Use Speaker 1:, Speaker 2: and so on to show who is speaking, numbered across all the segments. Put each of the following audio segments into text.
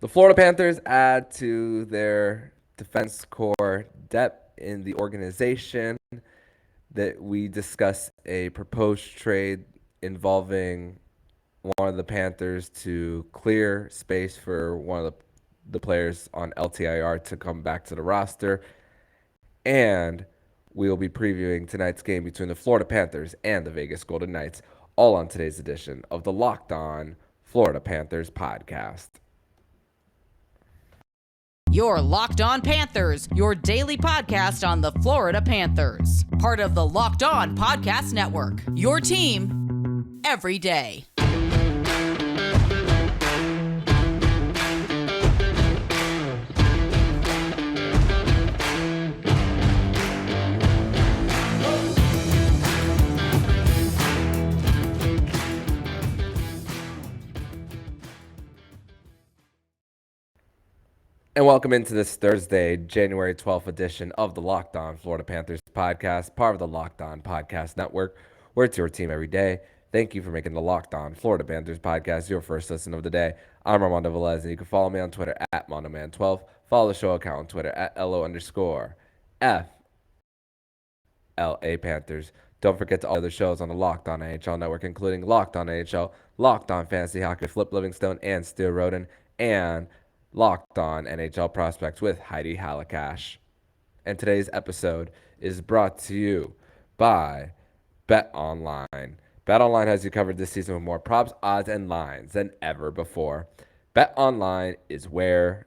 Speaker 1: The Florida Panthers add to their defense core depth in the organization. That we discuss a proposed trade involving one of the Panthers to clear space for one of the players on LTIR to come back to the roster. And we will be previewing tonight's game between the Florida Panthers and the Vegas Golden Knights, all on today's edition of the Locked On Florida Panthers podcast.
Speaker 2: Your Locked On Panthers, your daily podcast on the Florida Panthers. Part of the Locked On Podcast Network. Your team every day.
Speaker 1: And welcome into this Thursday, January 12th edition of the Locked On Florida Panthers podcast, part of the Locked On Podcast Network, where it's your team every day. Thank you for making the Locked On Florida Panthers podcast your first listen of the day. I'm Armando Velez, and you can follow me on Twitter at MondoMan12. Follow the show account on Twitter at LO_FLA Panthers. Don't forget to all the other shows on the Locked On NHL Network, including Locked On NHL, Locked On Fantasy Hockey with Flip Livingstone and Steele Roden, and Locked On NHL Prospects with Heidi Halakash. And today's episode is brought to you by BetOnline. BetOnline has you covered this season with more props, odds, and lines than ever before. BetOnline is where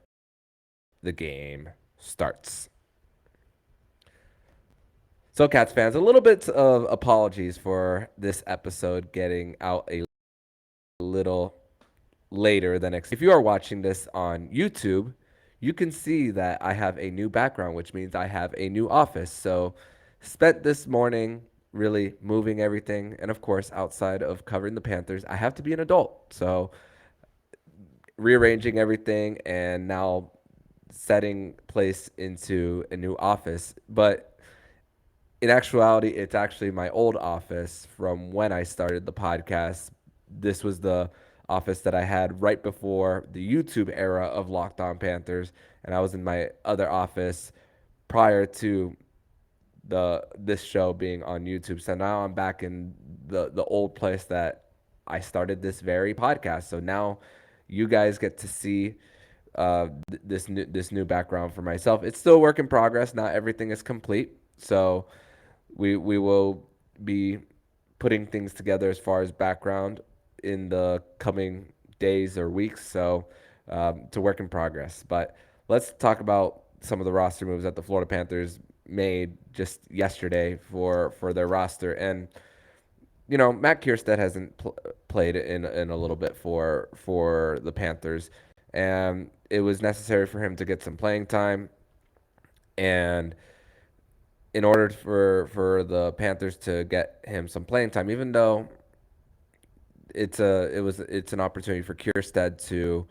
Speaker 1: the game starts. So, Cats fans, a little bit of apologies for this episode getting out a little later than expected. If you are watching this on YouTube, you can see that I have a new background, which means I have a new office. So spent this morning really moving everything. And of course, outside of covering the Panthers, I have to be an adult. So rearranging everything and now setting place into a new office. But in actuality, it's actually my old office from when I started the podcast. This was the office that I had right before the YouTube era of Locked On Panthers, and I was in my other office prior to this show being on YouTube. So now I'm back in the old place that I started this very podcast. So now you guys get to see this new background for myself. It's still a work in progress. Not everything is complete. So we will be putting things together as far as background in the coming days or weeks. So it's a work in progress. But let's talk about some of the roster moves that the Florida Panthers made just yesterday for their roster. And you know, Matt Kiersted hasn't played in a little bit for the Panthers, and it was necessary for him to get some playing time. And in order for the Panthers to get him some playing time, even though it's an opportunity for Kiersted to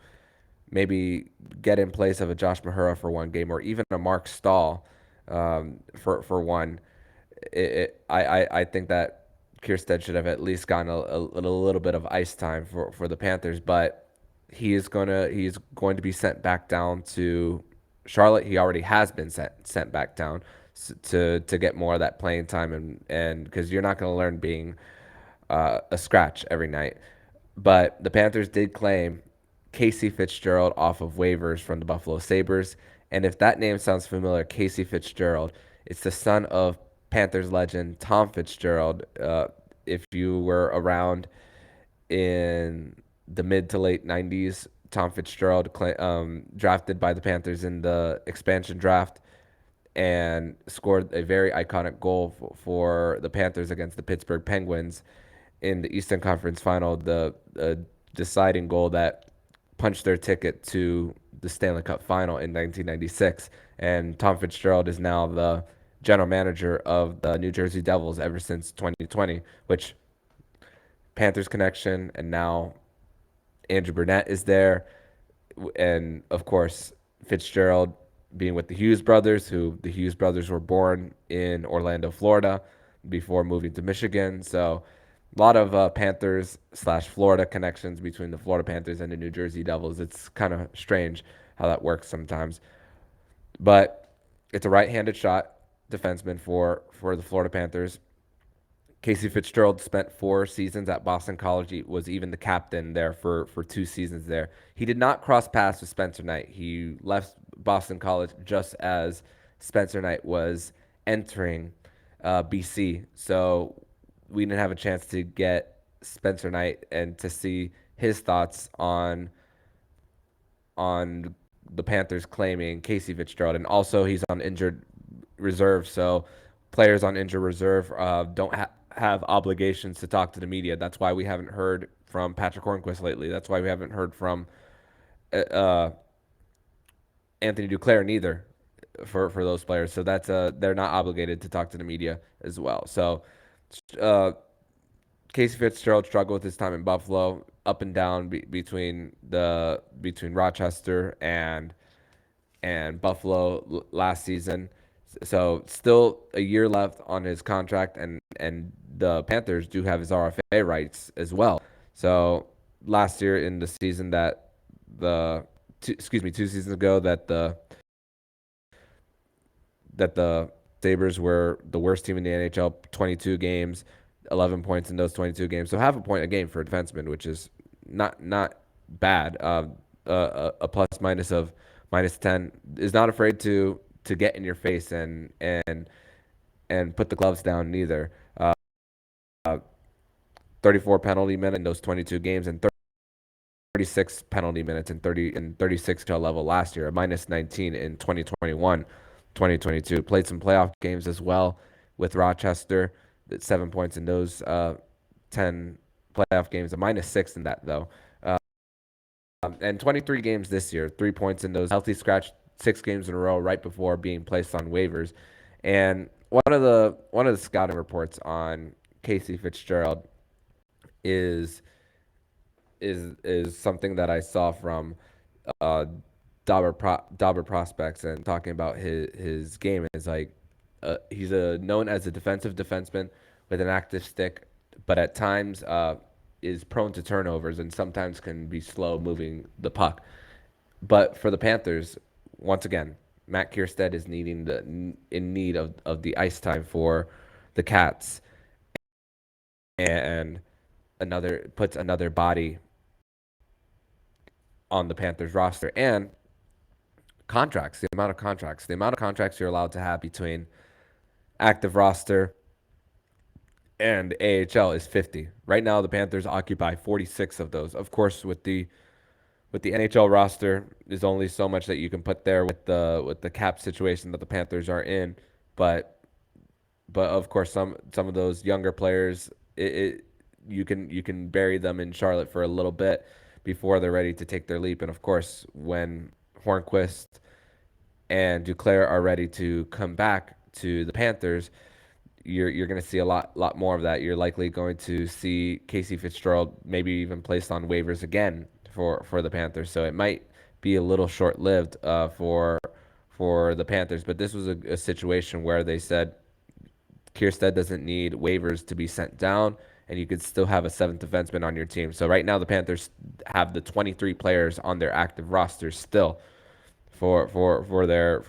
Speaker 1: maybe get in place of a Josh Mahura for one game or even a Mark Stahl for one. I think that Kiersted should have at least gotten a little bit of ice time for the Panthers, but he's going to be sent back down to Charlotte. He already has been sent back down to get more of that playing time, and because you're not going to learn being a scratch every night. But the Panthers did claim Casey Fitzgerald off of waivers from the Buffalo Sabres. And if that name sounds familiar, Casey Fitzgerald, it's the son of Panthers legend Tom Fitzgerald. If you were around in the mid to late 90s, Tom Fitzgerald drafted by the Panthers in the expansion draft and scored a very iconic goal for the Panthers against the Pittsburgh Penguins in the Eastern Conference Final, the deciding goal that punched their ticket to the Stanley Cup Final in 1996. And Tom Fitzgerald is now the general manager of the New Jersey Devils ever since 2020, which Panthers connection, and now Andrew Burnett is there. And, of course, Fitzgerald being with the Hughes brothers, who the Hughes brothers were born in Orlando, Florida, before moving to Michigan. So A lot of Panthers slash Florida connections between the Florida Panthers and the New Jersey Devils. It's kind of strange how that works sometimes. But it's a right-handed shot defenseman for the Florida Panthers. Casey Fitzgerald spent 4 seasons at Boston College. He was even the captain there for 2 seasons there. He did not cross paths with Spencer Knight. He left Boston College just as Spencer Knight was entering BC. So we didn't have a chance to get Spencer Knight and to see his thoughts on the Panthers claiming Casey Fitzgerald, and also he's on injured reserve. So players on injured reserve don't have obligations to talk to the media. That's why we haven't heard from Patrick Hornquist lately. That's why we haven't heard from uh, Anthony Duclair neither for those players. So that's they're not obligated to talk to the media as well. So uh, Casey Fitzgerald struggled with his time in Buffalo, up and down between Rochester and Buffalo last season. So still a year left on his contract, and the Panthers do have his RFA rights as well. So last year in the season that the excuse me 2 seasons ago that the Sabres were the worst team in the NHL, 22 games, 11 points in those 22 games. So half a point a game for a defenseman, which is not bad. A plus minus of -10 is not afraid to get in your face and put the gloves down neither. 34 penalty minutes in those 22 games and 36 penalty minutes in 36 level last year, a -19 in 2021, 2022. Played some playoff games as well with Rochester. 7 points in those 10 playoff games, a -6 in that though. And 23 games this year, 3 points in those healthy scratch 6 games in a row right before being placed on waivers. And one of the scouting reports on Casey Fitzgerald is is something that I saw from uh, Dauber prospects and talking about his game is like he's known as a defensive defenseman with an active stick, but at times is prone to turnovers and sometimes can be slow moving the puck. But for the Panthers, once again, Matt Kiersted is in need of the ice time for the Cats, and another puts another body on the Panthers roster, and the amount of contracts you're allowed to have between active roster and AHL is 50. Right now, the Panthers occupy 46 of those. Of course, with the NHL roster, there's only so much that you can put there with the cap situation that the Panthers are in. But of course, some of those younger players, you can bury them in Charlotte for a little bit before they're ready to take their leap. And of course, when Hornquist and Duclair are ready to come back to the Panthers, you're going to see a lot more of that. You're likely going to see Casey Fitzgerald maybe even placed on waivers again for the Panthers. So it might be a little short lived for the Panthers. But this was a situation where they said Kiersted doesn't need waivers to be sent down, and you could still have a seventh defenseman on your team. So right now the Panthers have the 23 players on their active roster still for their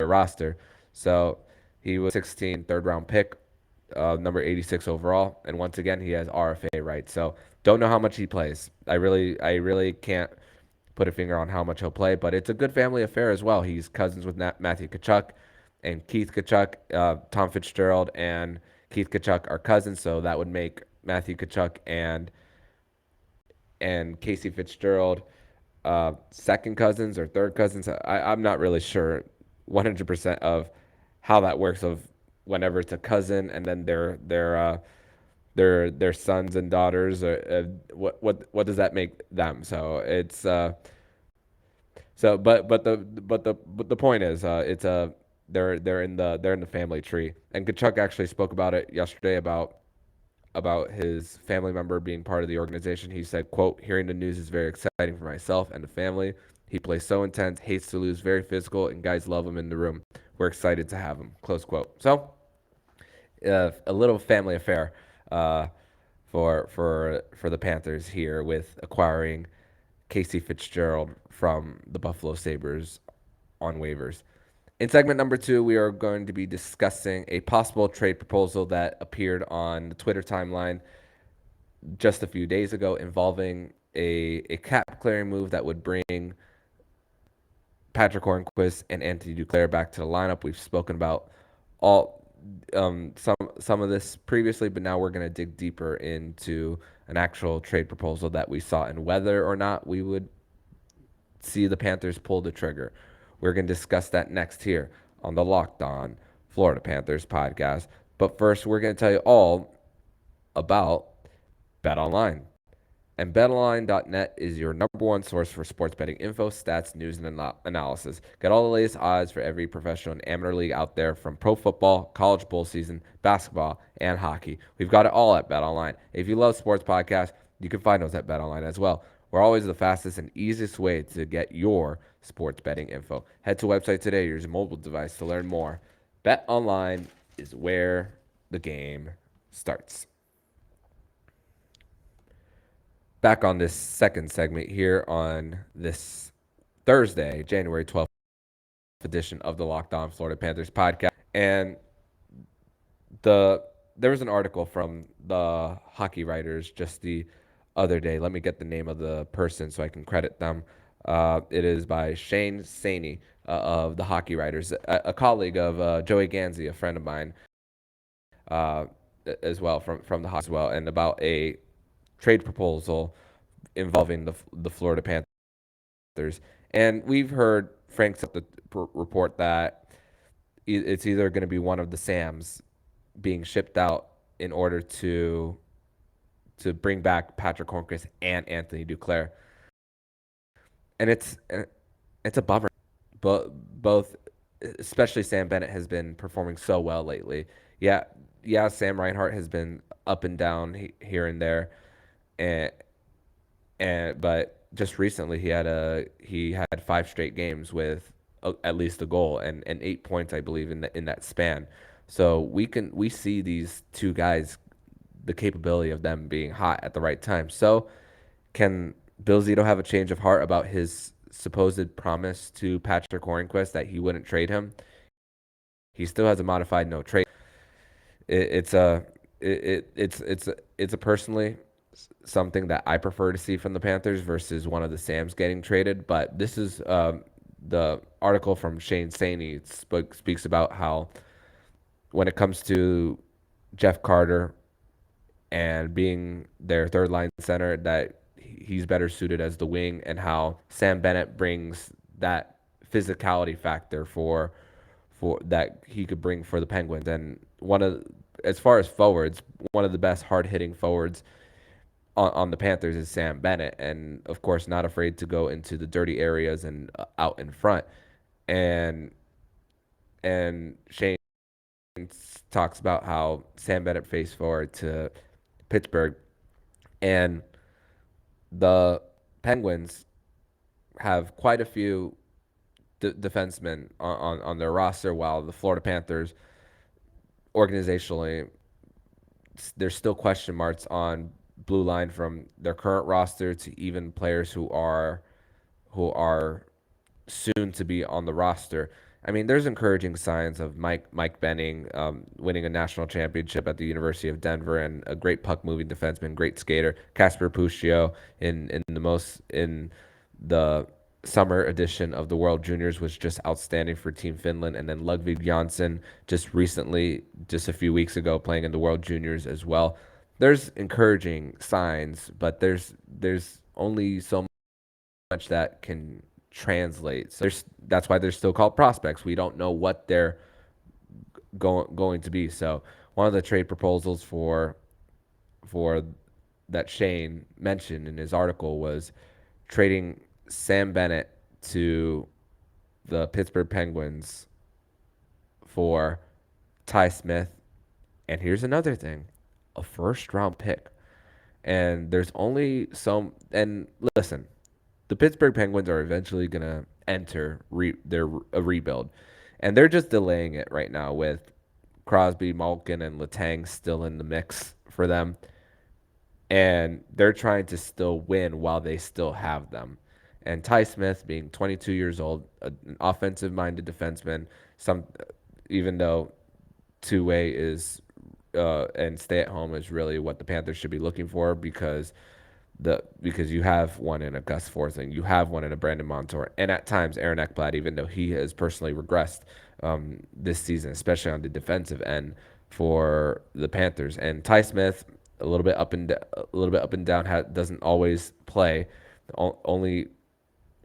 Speaker 1: roster. So he was 16 third round pick, number 86 overall, and once again he has RFA rights. So don't know how much he plays. I really can't put a finger on how much he'll play, but it's a good family affair as well. He's cousins with Matthew Tkachuk and Keith Tkachuk. Tom Fitzgerald and Keith Tkachuk are cousins, so that would make Matthew Tkachuk and Casey Fitzgerald second cousins or third cousins. I'm not really sure 100% of how that works. Of whenever it's a cousin and then their sons and daughters. What does that make them? So it's but the point is it's a they're in the family tree. And Kachuk actually spoke about it yesterday about his family member being part of the organization. He said, quote, "Hearing the news is very exciting for myself and the family. He plays so intense, hates to lose, very physical, and guys love him in the room. We're excited to have him," close quote. So a little family affair for the Panthers here with acquiring Casey Fitzgerald from the Buffalo Sabres on waivers. In segment number two, we are going to be discussing a possible trade proposal that appeared on the Twitter timeline just a few days ago involving a cap clearing move that would bring Patrick Hornquist and Anthony Duclair back to the lineup. We've spoken about all some of this previously, but now we're going to dig deeper into an actual trade proposal that we saw and whether or not we would see the Panthers pull the trigger. We're going to discuss that next here on the Locked On Florida Panthers podcast. But first, we're going to tell you all about Bet Online. And betonline.net is your number one source for sports betting info, stats, news, and analysis. Get all the latest odds for every professional and amateur league out there, from pro football, college bowl season, basketball, and hockey. We've got it all at BetOnline. If you love sports podcasts, you can find those at BetOnline as well. We're always the fastest and easiest way to get your sports betting info. Head to the website today, use your mobile device to learn more. BetOnline is where the game starts. Back on this second segment here on this Thursday, January 12th edition of the Locked On Florida Panthers podcast. And there was an article from the hockey writers just the other day. Let me get the name of the person so I can credit them. It is by Shane Saney of the hockey writers, a colleague of Joey Ganzi, a friend of mine, as well from the hockey as well, and about a trade proposal involving the Florida Panthers. And we've heard Frank report that it's either going to be one of the Sams being shipped out in order to bring back Patrick Hornquist and Anthony Duclair. And it's a bummer. Both, especially Sam Bennett, has been performing so well lately. Yeah, Sam Reinhart has been up and down here and there. But just recently he had 5 straight games with at least a goal and 8 points, I believe, in that span. So we see these two guys, the capability of them being hot at the right time. So can Bill Zito have a change of heart about his supposed promise to Patrick Hornquist that he wouldn't trade him? He still has a modified no trade. It's a personally something that I prefer to see from the Panthers versus one of the Sams getting traded. But this is the article from Shane Saney. It speaks about how when it comes to Jeff Carter and being their third line center, that he's better suited as the wing, and how Sam Bennett brings that physicality factor for that he could bring for the Penguins. And as far as forwards, one of the best hard-hitting forwards on the Panthers is Sam Bennett, and of course not afraid to go into the dirty areas and out in front. And Shane talks about how Sam Bennett faced forward to Pittsburgh, and the Penguins have quite a few defensemen on their roster, while the Florida Panthers organizationally, there's still question marks on blue line from their current roster to even players who are soon to be on the roster. I mean, there's encouraging signs of Mike Benning winning a national championship at the University of Denver, and a great puck moving defenseman, great skater. Casper Puccio in the summer edition of the World Juniors was just outstanding for Team Finland. And then Ludvig Jönsson just a few weeks ago, playing in the World Juniors as well. There's encouraging signs, but there's only so much that can translate. So that's why they're still called prospects. We don't know what they're going to be. So one of the trade proposals for that Shane mentioned in his article was trading Sam Bennett to the Pittsburgh Penguins for Ty Smith, and here's another thing, a first-round pick. And there's only some. And listen, the Pittsburgh Penguins are eventually gonna enter a rebuild, and they're just delaying it right now with Crosby, Malkin, and Letang still in the mix for them. and they're trying to still win while they still have them. And Ty Smith, being 22 years old, an offensive-minded defenseman, some even though two-way is and stay at home is really what the Panthers should be looking for because you have one in a Gus Forsling, you have one in a Brandon Montour, and at times Aaron Ekblad, even though he has personally regressed this season, especially on the defensive end for the Panthers. And Ty Smith, a little bit up and down, doesn't always play. Only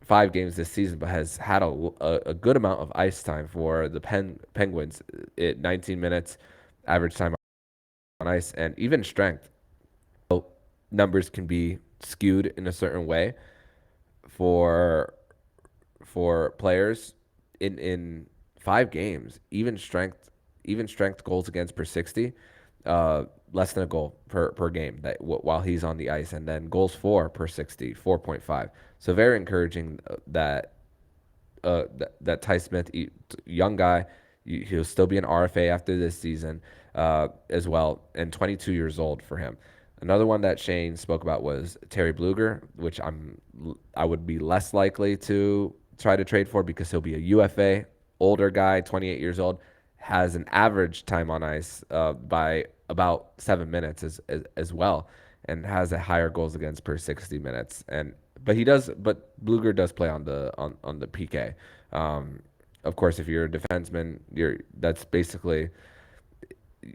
Speaker 1: 5 games this season, but has had a good amount of ice time for the Penguins. 19 minutes average time on ice, and even strength. So numbers can be skewed in a certain way for players in 5 games. Even strength goals against per 60, less than a goal per game that while he's on the ice, and then goals for per 60, 4.5. So very encouraging that Ty Smith, young guy, he'll still be an RFA after this season as well, and 22 years old for him. Another one that Shane spoke about was Terry Bluger, which I would be less likely to try to trade for because he'll be a UFA, older guy, 28 years old, has an average time on ice by about 7 minutes as well, and has a higher goals against per 60 minutes. But Bluger does play on the PK. Of course, if you're a defenseman, that's basically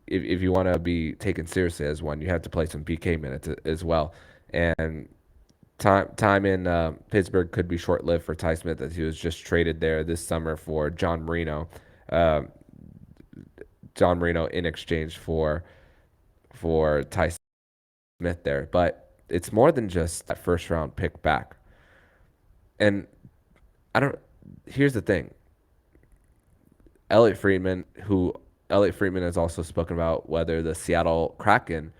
Speaker 1: if you want to be taken seriously as one, you have to play some PK minutes as well. And time in Pittsburgh could be short lived for Ty Smith, as he was just traded there this summer for John Marino. Uh, John Marino in exchange for Ty Smith there, but it's more than just that first round pick back. And I don't. Here's the thing. Elliot Friedman, who Elliot Friedman has also spoken about whether the Seattle Kraken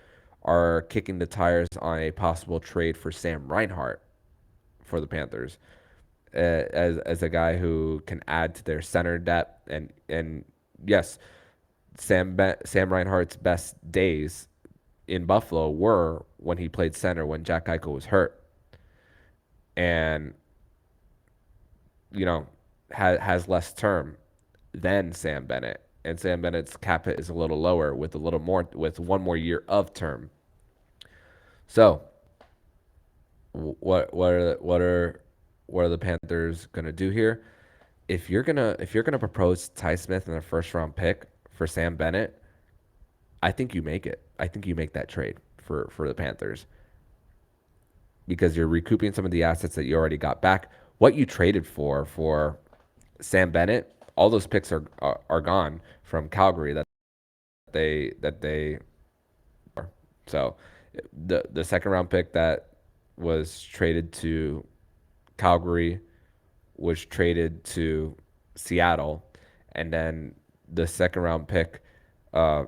Speaker 1: are kicking the tires on a possible trade for Sam Reinhart for the Panthers, as a guy who can add to their center depth. And yes, Sam Reinhart's best days in Buffalo were when he played center when Jack Eichel was hurt, and has less term than Sam Bennett, and Sam Bennett's cap hit is a little lower with one more year of term. So, what are the Panthers gonna do here? If you're gonna propose Ty Smith in a first round pick for Sam Bennett, I think you make it. I think you make that trade for the Panthers because you're recouping some of the assets that you already got back. What you traded for Sam Bennett, all those picks are gone from Calgary that they so the second round pick that was traded to Calgary was traded to Seattle, and then the second round pick, Tice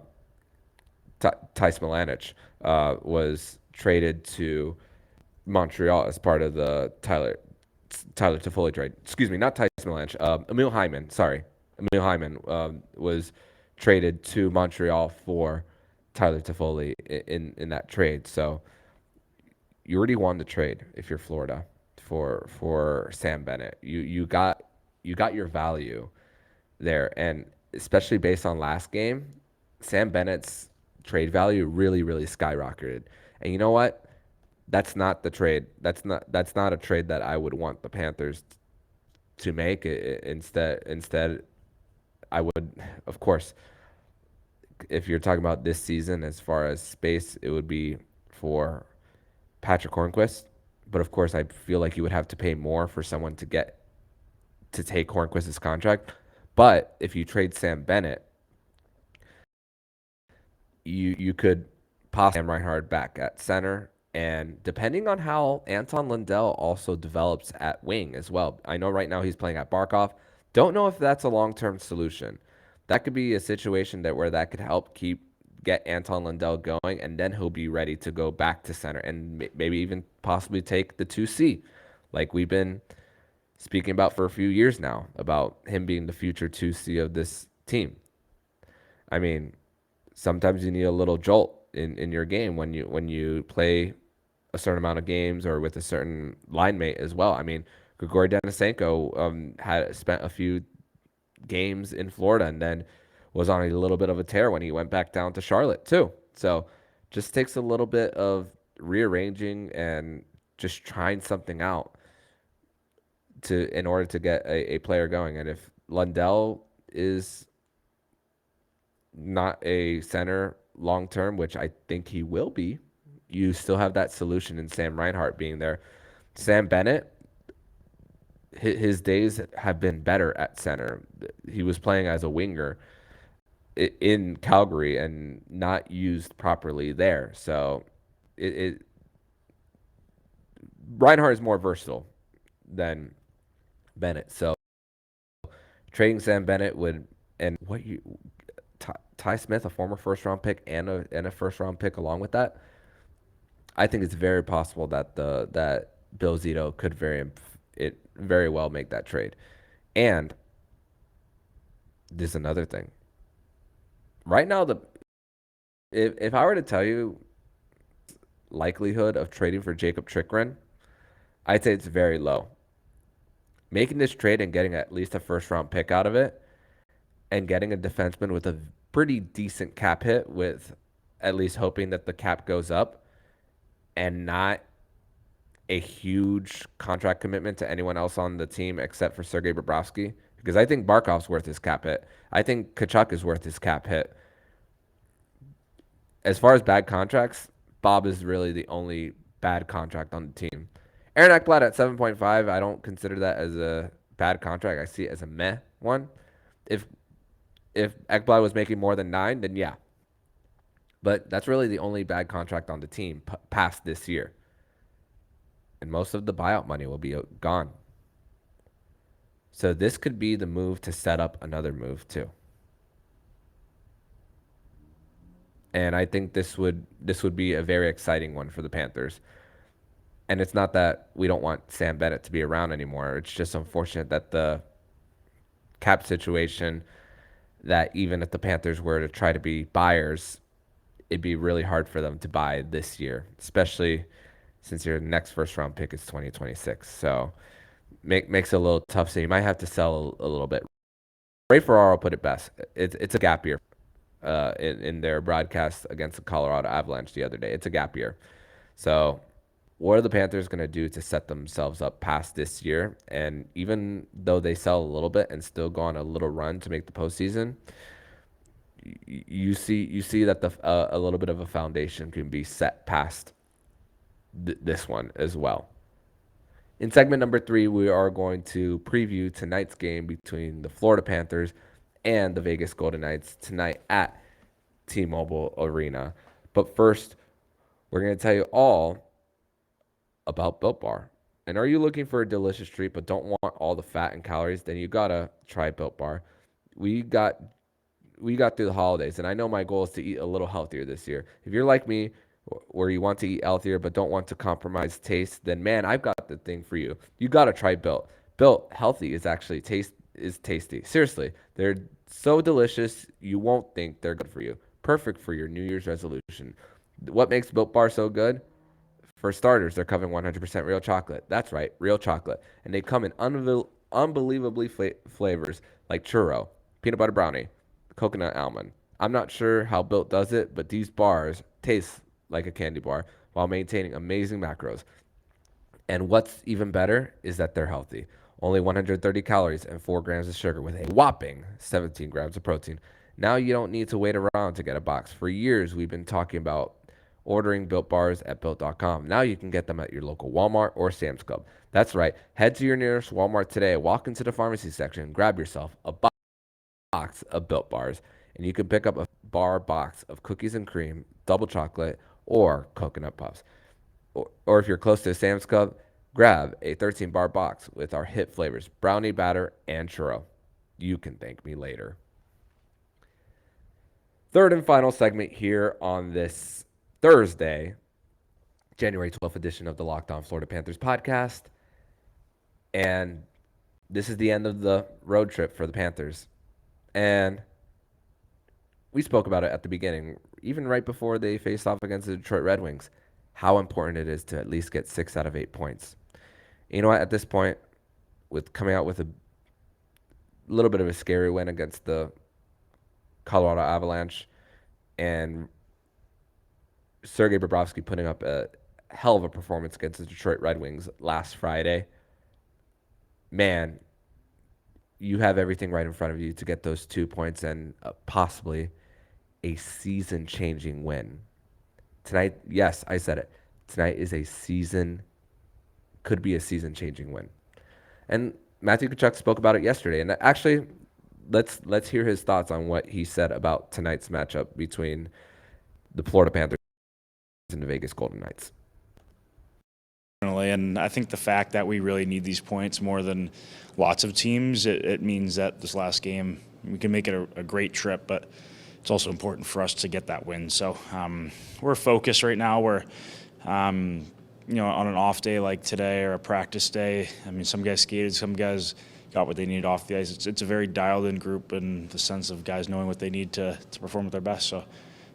Speaker 1: Milanich, was traded to Montreal as part of the Tyler Toffoli trade. Excuse me, not Tice Milanich. Emil Hyman. Sorry, Emil Hyman was traded to Montreal for Tyler Toffoli in that trade. So you already won the trade if you're Florida for Sam Bennett. You got your value there, and especially based on last game, Sam Bennett's trade value really skyrocketed. And you know what? That's not the trade. That's not a trade that I would want the Panthers to make. Instead, I would, of course, if you're talking about this season as far as space, it would be for Patrick Hornquist. But of course, I feel like you would have to pay more for someone to take Hornquist's contract. But if you trade Sam Bennett, you could possibly Sam Reinhart back at center. And depending on how Anton Lundell also develops at wing as well. I know right now he's playing at Barkov. Don't know if that's a long-term solution. That could be a situation where that could help get Anton Lundell going, and then he'll be ready to go back to center and maybe even possibly take the 2C, like we've been speaking about for a few years now, about him being the future 2C of this team. I mean, sometimes you need a little jolt in your game when you play a certain amount of games or with a certain line mate as well. I mean, Grigori Denisenko had spent a few games in Florida and then was on a little bit of a tear when he went back down to Charlotte too. So just takes a little bit of rearranging and just trying something out to in order to get a player going. And if Lundell is not a center long term, which I think he will be, you still have that solution in Sam Reinhart being there. Sam Bennett, his days have been better at center. He was playing as a winger in Calgary and not used properly there. So it Reinhardt is more versatile than Bennett. So trading Sam Bennett would and what you Ty Smith, a former first round pick and a first round pick along with that. I think it's very possible that that Bill Zito could very well make that trade. And there's another thing. Right now, if I were to tell you likelihood of trading for Jacob Chikrin, I'd say it's very low. Making this trade and getting at least a first round pick out of it and getting a defenseman with a pretty decent cap hit with at least hoping that the cap goes up and not a huge contract commitment to anyone else on the team except for Sergei Bobrovsky, because I think Barkov's worth his cap hit. I think Kachuk is worth his cap hit. As far as bad contracts, Bob is really the only bad contract on the team. Aaron Ekblad at 7.5, I don't consider that as a bad contract. I see it as a meh one. If Ekblad was making more than 9, then yeah. But that's really the only bad contract on the team past this year. And most of the buyout money will be gone. So this could be the move to set up another move too. And I think this would be a very exciting one for the Panthers. And it's not that we don't want Sam Bennett to be around anymore. It's just unfortunate that the cap situation, that even if the Panthers were to try to be buyers, it'd be really hard for them to buy this year, especially since your next first round pick is 2026. So makes it a little tough. So you might have to sell a little bit. Ray Ferraro put it best. It's a gap year in their broadcast against the Colorado Avalanche the other day. It's a gap year. So what are the Panthers going to do to set themselves up past this year? And even though they sell a little bit and still go on a little run to make the postseason, you see that a little bit of a foundation can be set past this one as well. In segment number 3, we are going to preview tonight's game between the Florida Panthers and the Vegas Golden Knights tonight at T-Mobile Arena. But first, we're going to tell you all about Built Bar. And are you looking for a delicious treat but don't want all the fat and calories? Then you gotta try Built Bar. We got through the holidays, and I know my goal is to eat a little healthier this year. If you're like me, where you want to eat healthier but don't want to compromise taste, then man, I've got the thing for you. You got to try Built. Built healthy is actually tasty. Seriously, they're so delicious you won't think they're good for you. Perfect for your New Year's resolution. What makes Built Bar so good? For starters, they're covering 100% real chocolate. That's right, real chocolate. And they come in unbelievably flavors like churro, peanut butter brownie, coconut almond. I'm not sure how Built does it, but these bars taste like a candy bar while maintaining amazing macros. And what's even better is that they're healthy. Only 130 calories and 4 grams of sugar with a whopping 17 grams of protein. Now you don't need to wait around to get a box. For years, we've been talking about ordering Built Bars at Built.com. Now you can get them at your local Walmart or Sam's Club. That's right. Head to your nearest Walmart today, walk into the pharmacy section, grab yourself a box of Built Bars, and you can pick up a bar box of cookies and cream, double chocolate, or coconut puffs. Or if you're close to a Sam's Club, grab a 13-bar box with our hit flavors, brownie batter and churro. You can thank me later. Third and final segment here on this Thursday, January 12th edition of the Locked On Florida Panthers podcast. And this is the end of the road trip for the Panthers. And we spoke about it at the beginning, even right before they faced off against the Detroit Red Wings, how important it is to at least get 6 out of 8 points. You know what? At this point, with coming out with a little bit of a scary win against the Colorado Avalanche and Sergei Bobrovsky putting up a hell of a performance against the Detroit Red Wings last Friday, man, you have everything right in front of you to get those 2 points and possibly a season changing win. Tonight, yes, I said it. Tonight is could be a season changing win. And Matthew Tkachuk spoke about it yesterday. And actually, let's hear his thoughts on what he said about tonight's matchup between the Florida Panthers and the Vegas Golden Knights.
Speaker 3: And I think the fact that we really need these points more than lots of teams, it means that this last game, we can make it a great trip, but it's also important for us to get that win. So we're focused right now. We're, on an off day like today or a practice day, I mean, some guys skated, some guys got what they needed off the ice. It's a very dialed-in group in the sense of guys knowing what they need to perform at their best. So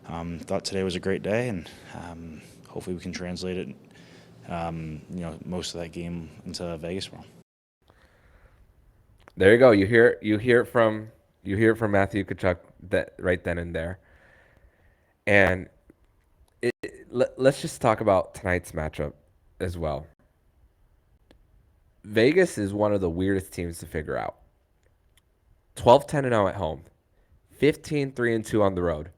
Speaker 3: thought today was a great day, and hopefully we can translate it most of that game into Vegas for him.
Speaker 1: There you go. You hear it from Matthew Tkachuk that right then and there. And let's just talk about tonight's matchup as well. Vegas is one of the weirdest teams to figure out. 12-10-0 at home, 15-3-2 on the road,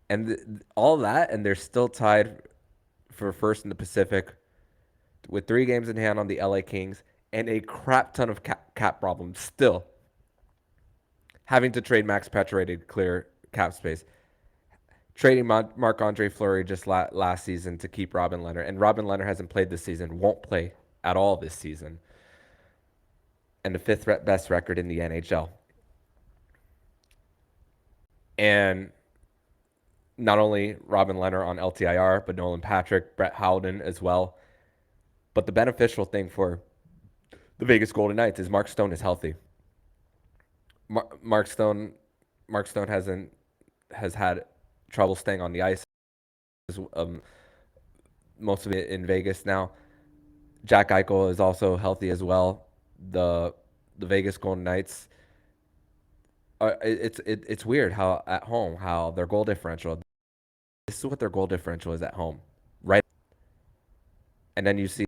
Speaker 1: and all that, and they're still tied for first in the Pacific with 3 games in hand on the LA Kings and a crap ton of cap problems still. Having to trade Max Pacioretty to clear cap space. Trading Marc-Andre Fleury just last season to keep Robin Lehner. And Robin Lehner hasn't played this season, won't play at all this season. And the 5th best record in the NHL. And not only Robin Lehner on LTIR, but Nolan Patrick, Brett Howden as well. But the beneficial thing for the Vegas Golden Knights is Mark Stone is healthy. Mark Stone has had trouble staying on the ice. Most of it in Vegas now. Jack Eichel is also healthy as well. The Vegas Golden Knights. It's weird how at home how their goal differential. This is what their goal differential is at home, right? And then you see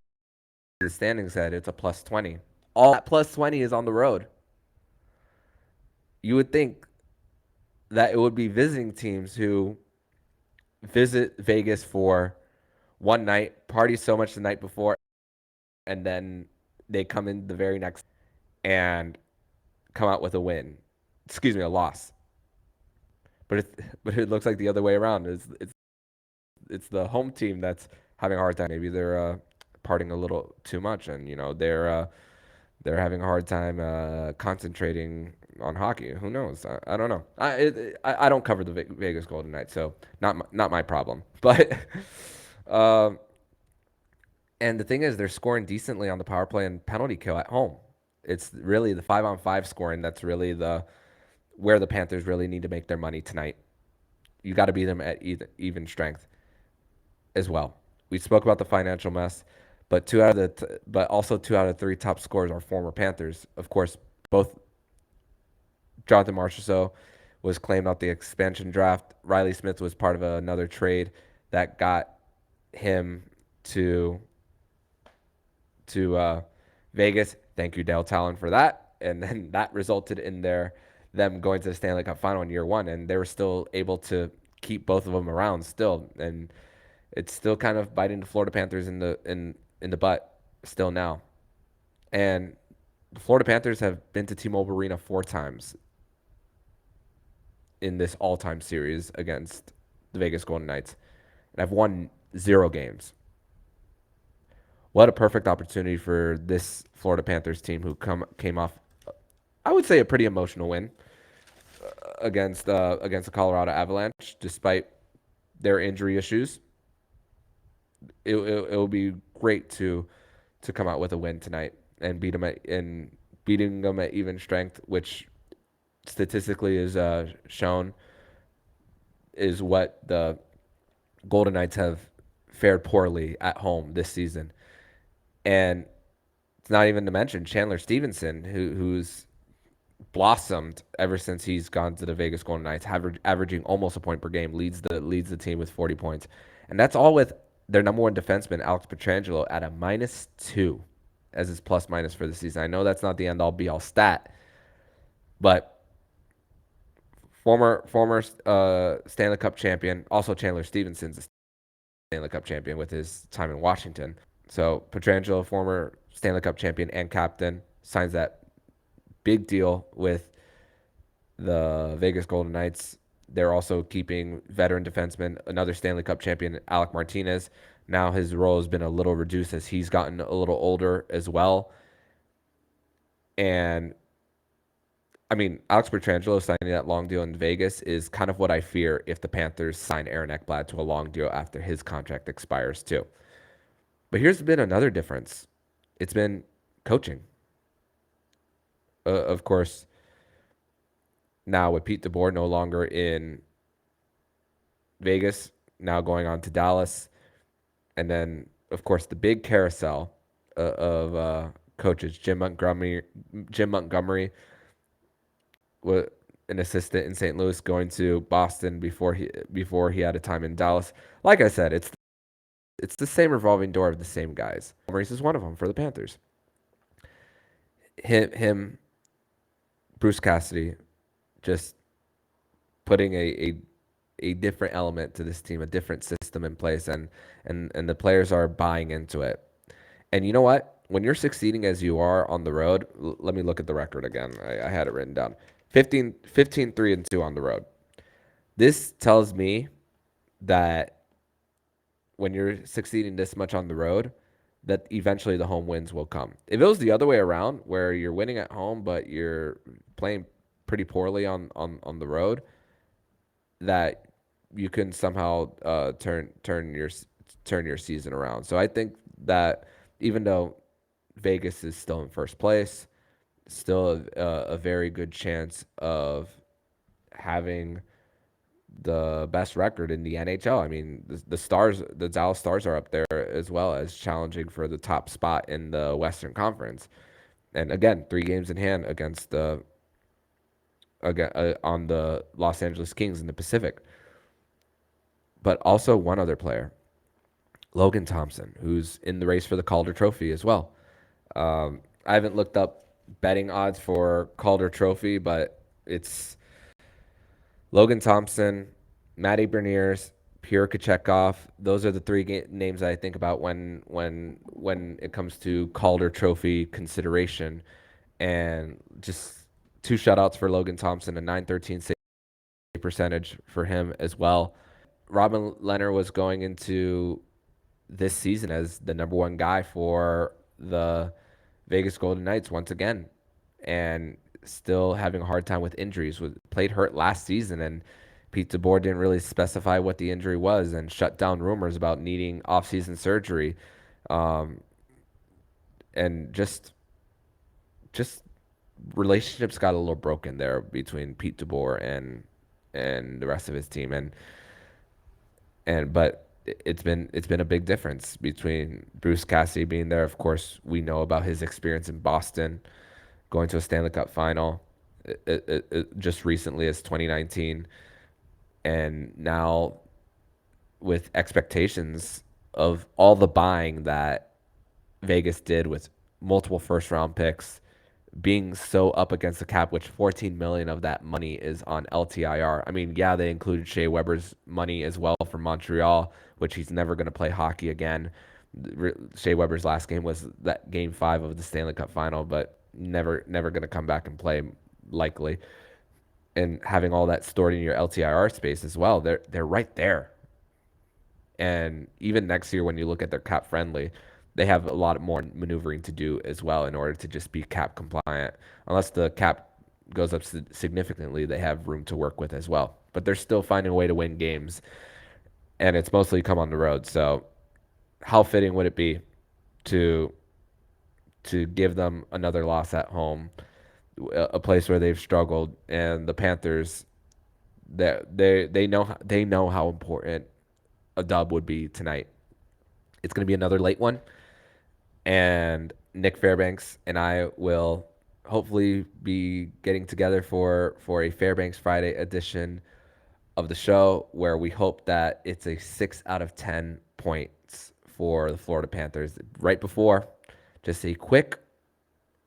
Speaker 1: the standings said it's a +20. All that +20 is on the road. You would think that it would be visiting teams who visit Vegas for one night, party so much the night before, and then they come in the very next and come out with a win. Excuse me, a loss. But it looks like the other way around. It's the home team that's having a hard time. Maybe they're partying a little too much, and they're having a hard time concentrating on hockey. Who knows? I don't know. I don't cover the Vegas Golden Knights, so not my problem. But and the thing is, they're scoring decently on the power play and penalty kill at home. It's really the 5-on-5 scoring that's really where the Panthers really need to make their money tonight. You got to beat them at even strength as well. We spoke about the financial mess, but also 2 out of 3 top scorers are former Panthers. Of course, both Jonathan Marchessault was claimed out the expansion draft. Riley Smith was part of another trade that got him to Vegas. Thank you, Dale Talon, for that. And then that resulted in them going to the Stanley Cup final in year 1, and they were still able to keep both of them around still. And it's still kind of biting the Florida Panthers in the butt still now. And the Florida Panthers have been to T-Mobile Arena 4 times in this all-time series against the Vegas Golden Knights, and I've won 0 games. What a perfect opportunity for this Florida Panthers team who came off, I would say, a pretty emotional win against the Colorado Avalanche, despite their injury issues. It will be great to come out with a win tonight and beating them at even strength, which statistically is shown is what the Golden Knights have fared poorly at home this season. And it's not even to mention Chandler Stevenson, who's blossomed ever since he's gone to the Vegas Golden Knights, averaging almost a point per game, leads the team with 40 points. And that's all with their number one defenseman, Alex Pietrangelo, at a -2 as his plus minus for the season. I know that's not the end all be all stat, but former Stanley Cup champion, also Chandler Stevenson's a Stanley Cup champion with his time in Washington. So Pietrangelo, former Stanley Cup champion and captain, signs that big deal with the Vegas Golden Knights. They're also keeping veteran defenseman, another Stanley Cup champion, Alec Martinez. Now his role has been a little reduced as he's gotten a little older as well. And I mean, Alex Pietrangelo signing that long deal in Vegas is kind of what I fear if the Panthers sign Aaron Ekblad to a long deal after his contract expires too. But here's been another difference. It's been coaching. Of course, now with Pete DeBoer no longer in Vegas, now going on to Dallas. And then, of course, the big carousel of coaches, Jim Montgomery, was an assistant in St. Louis, going to Boston before he had a time in Dallas. Like I said, it's the same revolving door of the same guys. Maurice is one of them for the Panthers. Him, Bruce Cassidy, just putting a different element to this team, a different system in place, and the players are buying into it. And you know what? When you're succeeding as you are on the road, let me look at the record again. I had it written down. 3-2 on the road. This tells me that when you're succeeding this much on the road, that eventually the home wins will come. If it was the other way around, where you're winning at home but you're playing pretty poorly on the road, that you can somehow turn your season around. So I think that even though Vegas is still in first place, still a very good chance of having the best record in the NHL. I mean, the Dallas Stars are up there as well as challenging for the top spot in the Western Conference. And again, 3 games in hand against on the Los Angeles Kings in the Pacific. But also one other player, Logan Thompson, who's in the race for the Calder Trophy as well. I haven't looked up betting odds for Calder Trophy, but it's Logan Thompson, Matty Beniers, Pyotr Kochetkov. Those are the 3 names I think about when it comes to Calder Trophy consideration. And just 2 shutouts for Logan Thompson, a .913 save percentage for him as well. Robin Lehner was going into this season as the number 1 guy for the Vegas Golden Knights once again, and still having a hard time with injuries. Played hurt last season, and Pete DeBoer didn't really specify what the injury was and shut down rumors about needing off-season surgery. And just relationships got a little broken there between Pete DeBoer and the rest of his team, but it's been a big difference between Bruce Cassidy being there. Of course, we know about his experience in Boston, going to a Stanley Cup final just recently as 2019, and now with expectations of all the buying that Vegas did with multiple first round picks, being so up against the cap, which 14 million of that money is on LTIR. I mean, yeah, they included Shea Weber's money as well from Montreal, which he's never going to play hockey again. Shea Weber's last game was that game 5 of the Stanley Cup final, but never going to come back and play likely. And having all that stored in your LTIR space as well, they're right there. And even next year, when you look at their cap friendly, they have a lot more maneuvering to do as well in order to just be cap compliant. Unless the cap goes up significantly, they have room to work with as well. But they're still finding a way to win games, and it's mostly come on the road. So how fitting would it be to give them another loss at home a place where they've struggled, and the Panthers, they know how important a dub would be tonight. It's going to be another late one, and Nick Fairbanks and I will hopefully be getting together for a Fairbanks Friday edition of the show, where we hope that it's a 6 out of 10 points for the Florida Panthers. Right before, just a quick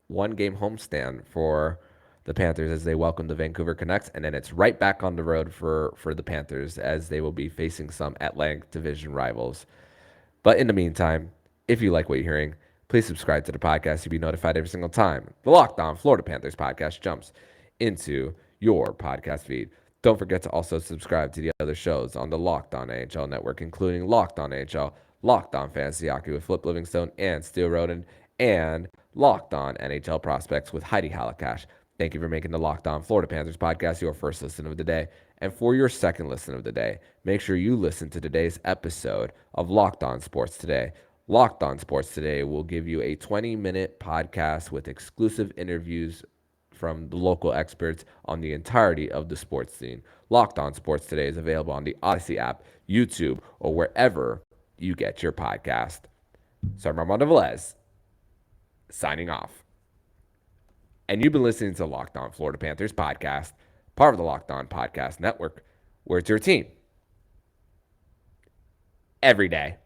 Speaker 1: one game homestand for the Panthers as they welcome the Vancouver Canucks, and then it's right back on the road for the Panthers as they will be facing some Atlantic Division rivals. But in the meantime, if you like what you're hearing, please subscribe to the podcast to be notified every single time the Locked On Florida Panthers podcast jumps into your podcast feed. Don't forget to also subscribe to the other shows on the Locked On NHL network, including Locked On NHL, Locked On Fantasy Hockey with Flip Livingstone and Steele Roden, and Locked On NHL Prospects with Heidi Halakash. Thank you for making the Locked On Florida Panthers podcast your first listen of the day. And for your second listen of the day, make sure you listen to today's episode of Locked On Sports Today. Locked On Sports Today will give you a 20-minute podcast with exclusive interviews from the local experts on the entirety of the sports scene. Locked On Sports Today is available on the Odyssey app, YouTube, or wherever you get your podcast. So I'm Armando Velez, signing off. And you've been listening to Locked On Florida Panthers podcast, part of the Locked On Podcast Network, where it's your team every day.